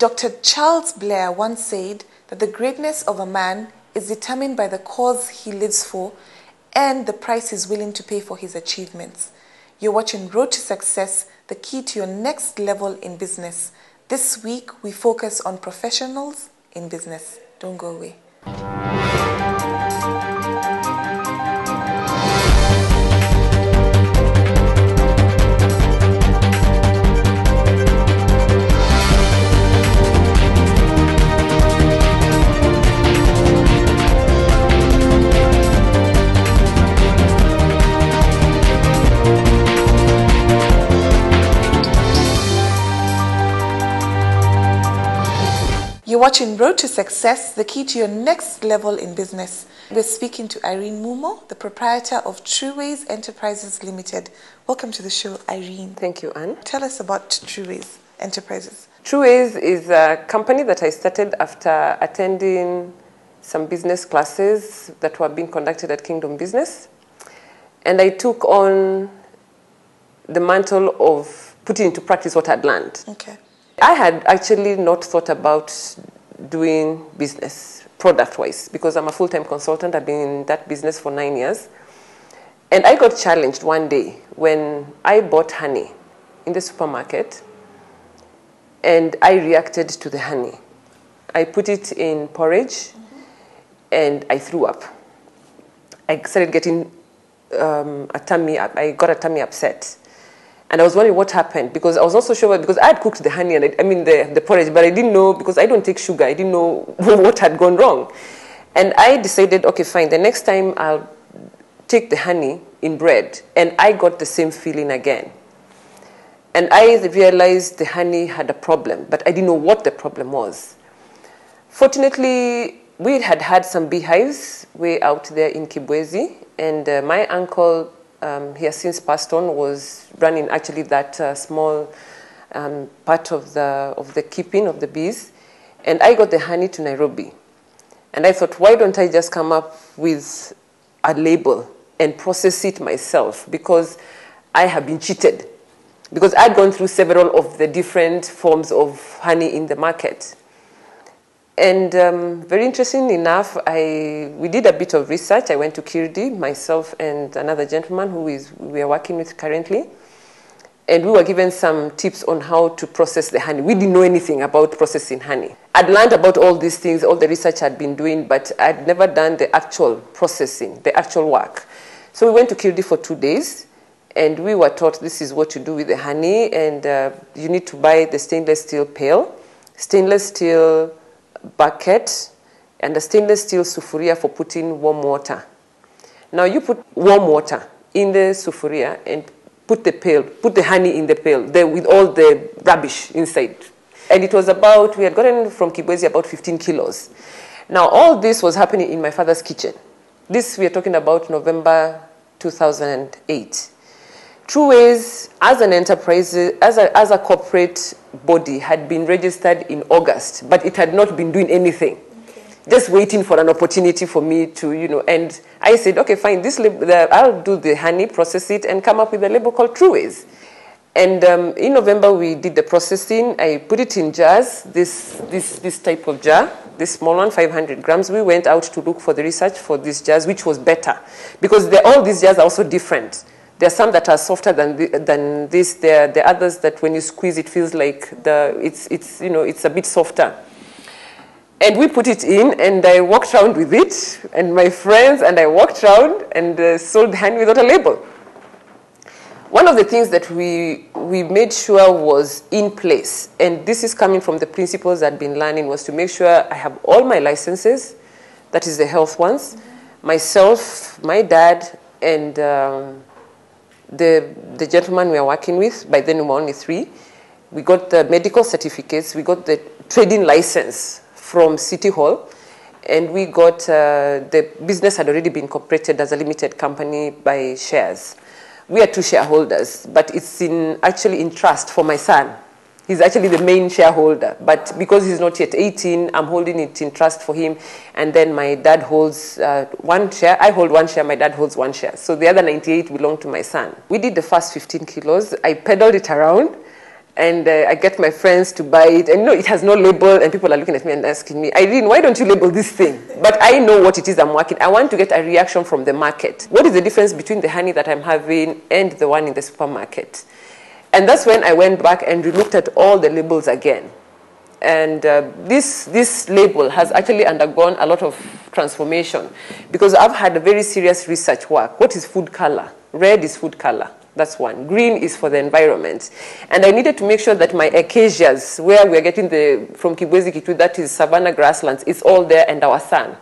Dr. Charles Blair once said that the greatness of a man is determined by the cause he lives for and the price he's willing to pay for his achievements. You're watching Road to Success, the key to your next level in business. This week, we focus on professionals in business. Don't go away. You're watching Road to Success, the key to your next level in business. We're speaking to Irene Mumo, the proprietor of Trueways Enterprises Limited. Welcome to the show, Irene. Thank you, Anne. Tell us about Trueways Enterprises. Trueways is a company that I started after attending some business classes that were being conducted at Kingdom Business. And I took on the mantle of putting into practice what I'd learned. Okay. I had actually not thought about doing business product-wise because I'm a full-time consultant. I've been in that business for 9 years. And I got challenged one day when I bought honey in the supermarket and I reacted to the honey. I put it in porridge and I threw up. I started getting I got a tummy upset. And I was wondering what happened because I was also sure because I had cooked the honey and the porridge, but I didn't know because I don't take sugar. I didn't know what had gone wrong. And I decided, okay, fine. The next time I'll take the honey in bread. And I got the same feeling again. And I realized the honey had a problem, but I didn't know what the problem was. Fortunately, we had had some beehives way out there in Kibwezi, and my uncle, he has since passed on, was running actually that small part of the keeping of the bees. And I got the honey to Nairobi. And I thought, why don't I just come up with a label and process it myself? Because I have been cheated. Because I'd gone through several of the different forms of honey in the market. And very interesting enough, we did a bit of research. I went to Kirdi, myself and another gentleman who we are working with currently. And we were given some tips on how to process the honey. We didn't know anything about processing honey. I'd learned about all these things, all the research I'd been doing, but I'd never done the actual processing, the actual work. So we went to Kirdi for 2 days, and we were taught this is what you do with the honey, and you need to buy the stainless steel pail, stainless steel bucket, and a stainless steel sufuria for putting warm water. Now you put warm water in the sufuria and put the honey in the pail with all the rubbish inside. And it was we had gotten from Kibwezi about 15 kilos. Now all this was happening in my father's kitchen. This we are talking about November 2008. Trueways, as an enterprise, as a corporate body, had been registered in August, but it had not been doing anything. Okay. Just waiting for an opportunity for me to, and I said, okay, fine, I'll do the honey, process it, and come up with a label called Trueways. And in November, we did the processing. I put it in jars, this type of jar, this small one, 500 grams. We went out to look for the research for these jars, which was better, because all these jars are also different. There are some that are softer than this. There are others that when you squeeze, it feels like it's a bit softer. And we put it in, and I walked around with it, and my friends, and I walked around and sold honey without a label. One of the things that we made sure was in place, and this is coming from the principles I'd been learning, was to make sure I have all my licenses, that is the health ones, myself, my dad, and the gentleman we are working with. By then we were only 3. We got the medical certificates, we got the trading license from City Hall, and we got, the business had already been incorporated as a limited company by shares. We are 2 shareholders, but it's actually in trust for my son. He's actually the main shareholder, but because he's not yet 18, I'm holding it in trust for him. And then my dad holds 1 share. I hold 1 share, my dad holds 1 share. So the other 98 belong to my son. We did the first 15 kilos. I pedaled it around, And I get my friends to buy it, and it has no label, and people are looking at me and asking me, Irene, why don't you label this thing? But I know what it is I'm working. I want to get a reaction from the market. What is the difference between the honey that I'm having and the one in the supermarket? And that's when I went back and looked at all the labels again. And this label has actually undergone a lot of transformation because I've had a very serious research work. What is food color? Red is food color. That's one. Green is for the environment. And I needed to make sure that my acacias, where we're getting from Kibwezi Kitu, that is savanna grasslands, is all there, and our sun.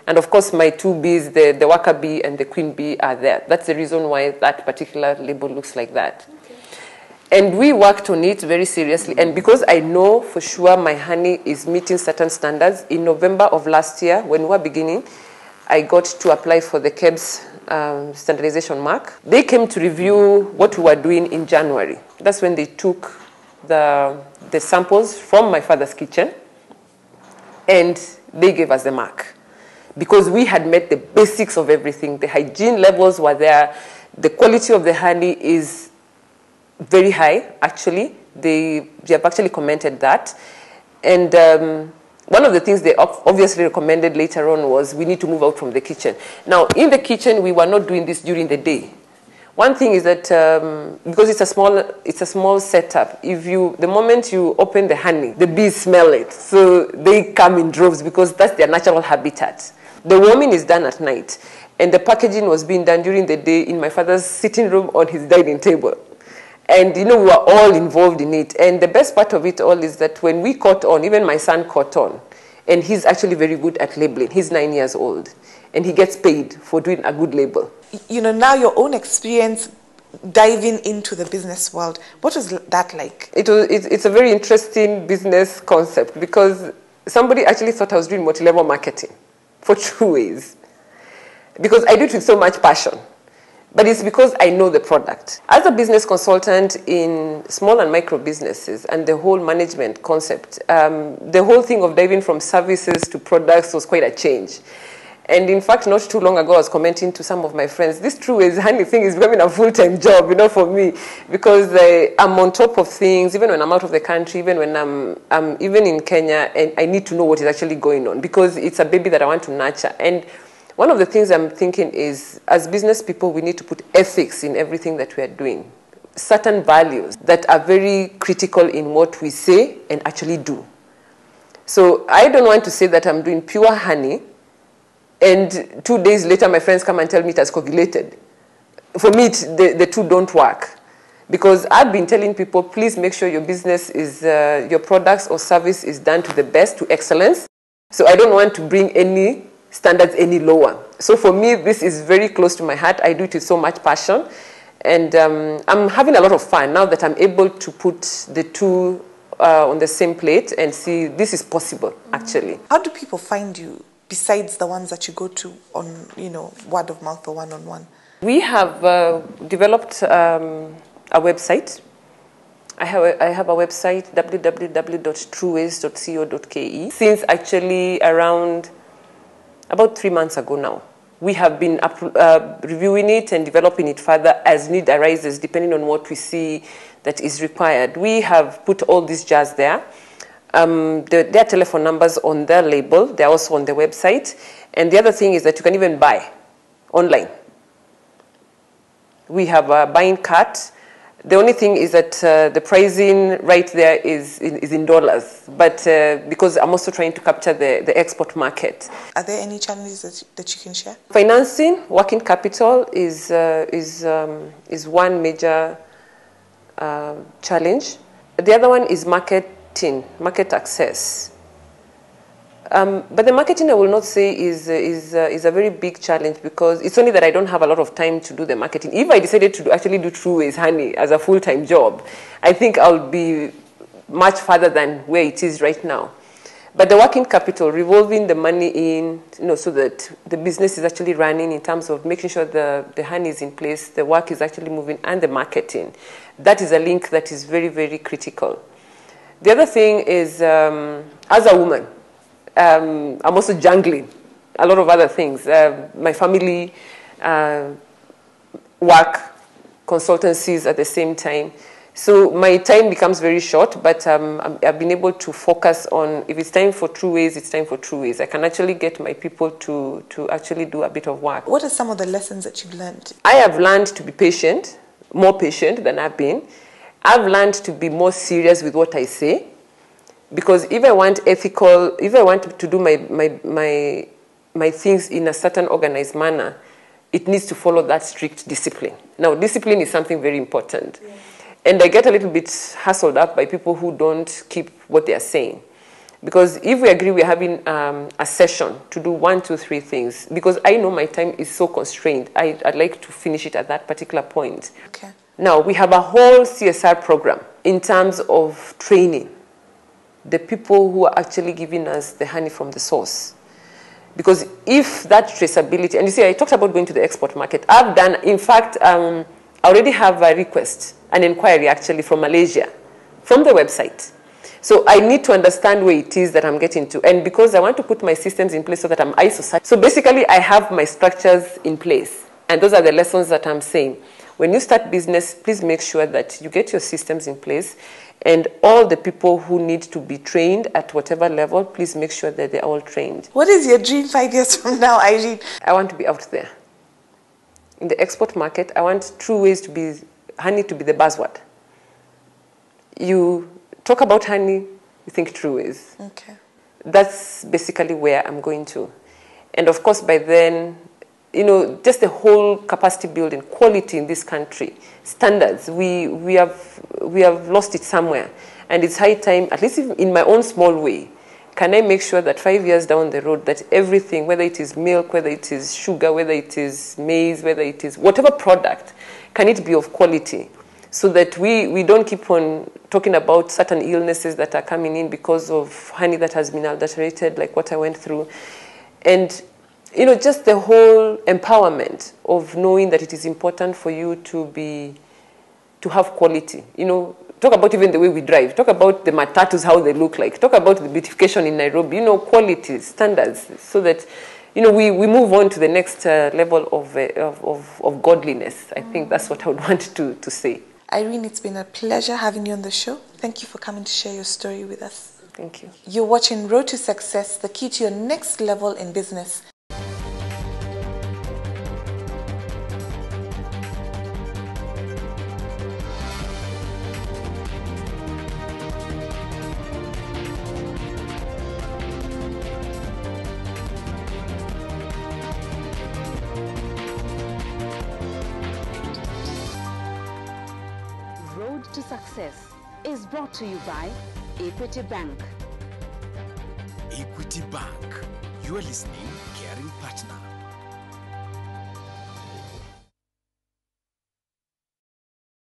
And of course, my two bees, the worker bee and the queen bee, are there. That's the reason why that particular label looks like that. Okay. And we worked on it very seriously. And because I know for sure my honey is meeting certain standards, in November of last year, when we were beginning, I got to apply for the KEBS standardization mark. They came to review what we were doing in January. That's when they took the samples from my father's kitchen and they gave us the mark. Because we had met the basics of everything. The hygiene levels were there. The quality of the honey is very high, actually. They have actually commented that. And one of the things they obviously recommended later on was we need to move out from the kitchen. Now, in the kitchen, we were not doing this during the day. One thing is that because it's a small setup, the moment you open the honey, the bees smell it. So they come in droves because that's their natural habitat. The warming is done at night. And the packaging was being done during the day in my father's sitting room on his dining table. And, we were all involved in it. And the best part of it all is that when we caught on, even my son caught on, and he's actually very good at labeling. He's 9 years old, and he gets paid for doing a good label. Now your own experience diving into the business world, what was that like? It's a very interesting business concept because somebody actually thought I was doing multi-level marketing for True Ways. Because I do it with so much passion. But it's because I know the product. As a business consultant in small and micro businesses and the whole management concept, the whole thing of diving from services to products was quite a change. And in fact, not too long ago, I was commenting to some of my friends, this True Ways honey thing is becoming a full-time job, for me, because I'm on top of things, even when I'm out of the country, even when I'm even in Kenya, and I need to know what is actually going on because it's a baby that I want to nurture. And one of the things I'm thinking is, as business people, we need to put ethics in everything that we are doing. Certain values that are very critical in what we say and actually do. So I don't want to say that I'm doing pure honey, and 2 days later my friends come and tell me it has coagulated. For me, the two don't work. Because I've been telling people, please make sure your business is, your products or service is done to the best, to excellence. So I don't want to bring any standards any lower. So for me, this is very close to my heart. I do it with so much passion. And I'm having a lot of fun now that I'm able to put the two on the same plate and see this is possible, actually. How do people find you besides the ones that you go to on, word of mouth or one-on-one? We have developed a website. I have a website, www.trueways.co.ke. Since actually around about 3 months ago now. We have been reviewing it and developing it further as need arises, depending on what we see that is required. We have put all these jars there. Their telephone numbers on their label. They're also on the website. And the other thing is that you can even buy online. We have a buying cart. The only thing is that the pricing right there is in dollars, but because I'm also trying to capture the export market. Are there any challenges that you can share? Financing, working capital is one major challenge. The other one is market access. But the marketing, I will not say is a very big challenge because it's only that I don't have a lot of time to do the marketing. If I decided to actually do True Ways honey as a full-time job, I think I'll be much further than where it is right now. But the working capital, revolving the money in, so that the business is actually running in terms of making sure the honey is in place, the work is actually moving, and the marketing. That is a link that is very, very critical. The other thing is, as a woman, I'm also jungling a lot of other things. My family, work, consultancies at the same time. So my time becomes very short, but I've been able to focus on, if it's time for True Ways, it's time for True Ways. I can actually get my people to actually do a bit of work. What are some of the lessons that you've learned? I have learned to be patient, more patient than I've been. I've learned to be more serious with what I say, because if I want ethical, if I want to do my things in a certain organized manner, it needs to follow that strict discipline. Now, discipline is something very important. Yeah. And I get a little bit hassled up by people who don't keep what they are saying. Because if we agree we're having a session to do 1, 2, 3 things, because I know my time is so constrained, I'd like to finish it at that particular point. Okay. Now, we have a whole CSR program in terms of training the people who are actually giving us the honey from the source. Because if that traceability, and you see, I talked about going to the export market. I've done, in fact, I already have a request, an inquiry actually from Malaysia, from the website. So I need to understand where it is that I'm getting to. And because I want to put my systems in place so that I'm ISO certified. So basically, I have my structures in place. And those are the lessons that I'm saying. When you start business, please make sure that you get your systems in place. And all the people who need to be trained at whatever level, please make sure that they're all trained. What is your dream 5 years from now, Irene? I want to be out there. In the export market, I want True Ways to be, honey to be the buzzword. You talk about honey, you think True Ways. Okay. That's basically where I'm going to. And of course, by then, you know, just the whole capacity building, quality in this country, standards, we have lost it somewhere. And it's high time, at least in my own small way, can I make sure that 5 years down the road that everything, whether it is milk, whether it is sugar, whether it is maize, whether it is whatever product, can it be of quality? So that we don't keep on talking about certain illnesses that are coming in because of honey that has been adulterated, like what I went through. And, you know, just the whole empowerment of knowing that it is important for you to have quality. You know, talk about even the way we drive. Talk about the matatus, how they look like. Talk about the beautification in Nairobi. You know, quality, standards, so that, you know, we move on to the next level of godliness. I think that's what I would want to say. Irene, it's been a pleasure having you on the show. Thank you for coming to share your story with us. Thank you. You're watching Road to Success, the key to your next level in business. Road to Success is brought to you by Equity Bank. Equity Bank, your listening, caring partner.